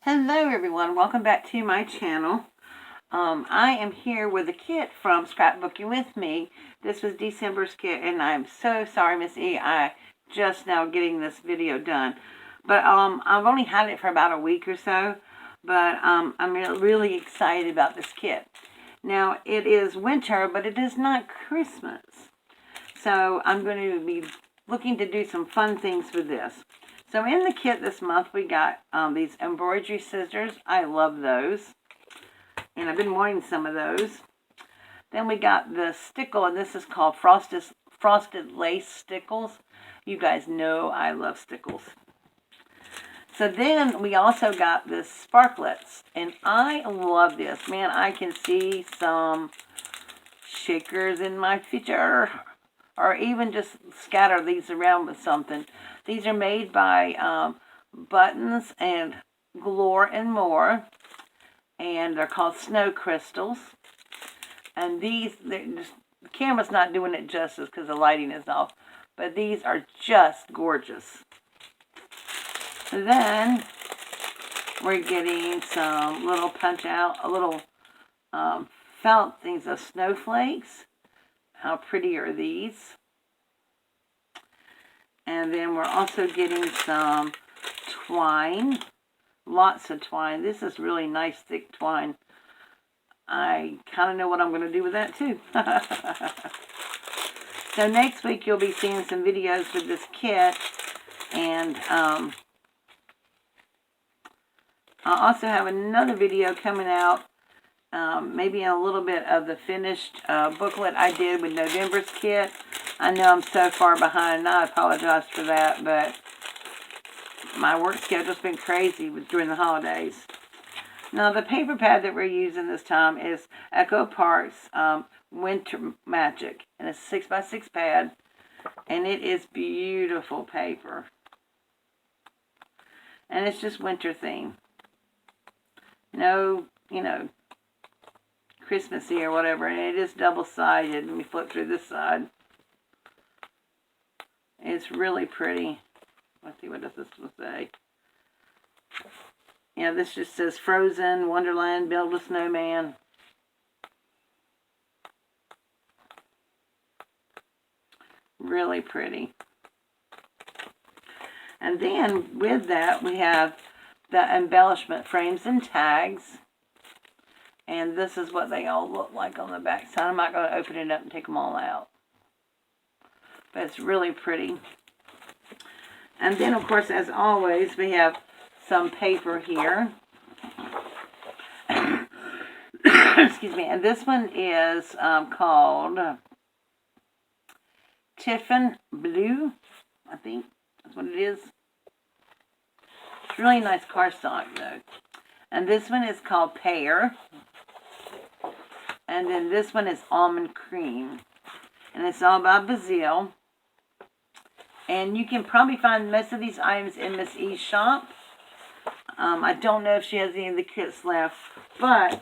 Hello everyone, welcome back to my channel. I am here with a kit from Scrapbooking With Me. This was December's kit and I'm so sorry, Miss E, I just now getting this video done. But I've only had it for about a week or so, but I'm really excited about this kit. Now it is winter, but it is not Christmas. So I'm going to be looking to do some fun things with this. So in the kit this month, we got these embroidery scissors. I love those. And I've been wanting some of those. Then we got the stickle, and this is called Frosted Lace Stickles. You guys know I love stickles. So then we also got the sparklets. And I love this. Man, I can see some shakers in my future. Or even just scatter these around with something. These are made by Buttons and Galore and More. And they're called snow crystals. And these, the camera's not doing it justice because the lighting is off. But these are just gorgeous. Then we're getting some little punch out, little felt things of snowflakes. How pretty are these? And then we're also getting some twine. Lots of twine. This is really nice thick twine. I kind of know what I'm going to do with that too. So next week you'll be seeing some videos with this kit. And I'll also have another video coming out. Maybe a little bit of the finished booklet I did with November's kit. I know I'm so far behind and I apologize for that, but my work schedule's been crazy during the holidays. Now the paper pad that we're using this time is Echo Park's Winter Magic, and it's a 6x6 pad, and it is beautiful paper. And it's just winter theme. No, Christmassy or whatever, and it is double-sided. Let me flip through this side. It's really pretty. Let's see, what does this one say? Yeah, this just says Frozen, Wonderland, Build a Snowman. Really pretty. And then with that, we have the embellishment frames and tags. And this is what they all look like on the back side. I'm not going to open it up and take them all out. But it's really pretty. And then, of course, as always, we have some paper here. Excuse me. And this one is called Tiffin Blue, I think. That's what it is. It's really nice cardstock, though. And this one is called Pear. And then this one is Almond Cream. And it's all by Bazille. And you can probably find most of these items in Miss E's shop. I don't know if she has any of the kits left. But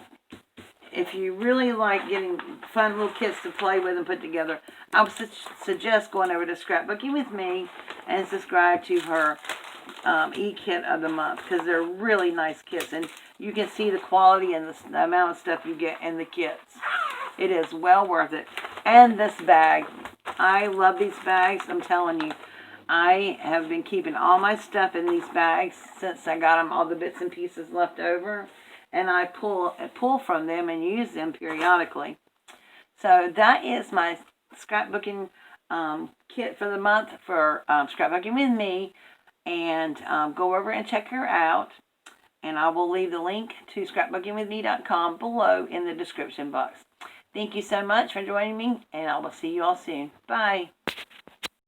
if you really like getting fun little kits to play with and put together, I would suggest going over to Scrapbooking With Me and subscribe to her e-kit of the month, because they're really nice kits, and you can see the quality and the amount of stuff you get in the kits. It is well worth it. And this bag, I love these bags. I'm telling you, I have been keeping all my stuff in these bags since I got them, all the bits and pieces left over, and I pull from them and use them periodically. So that is my scrapbooking kit for the month for Scrapbooking With Me. And go over and check her out. And I will leave the link to scrapbookingwithme.com below in the description box. Thank you so much for joining me, and I will see you all soon. Bye.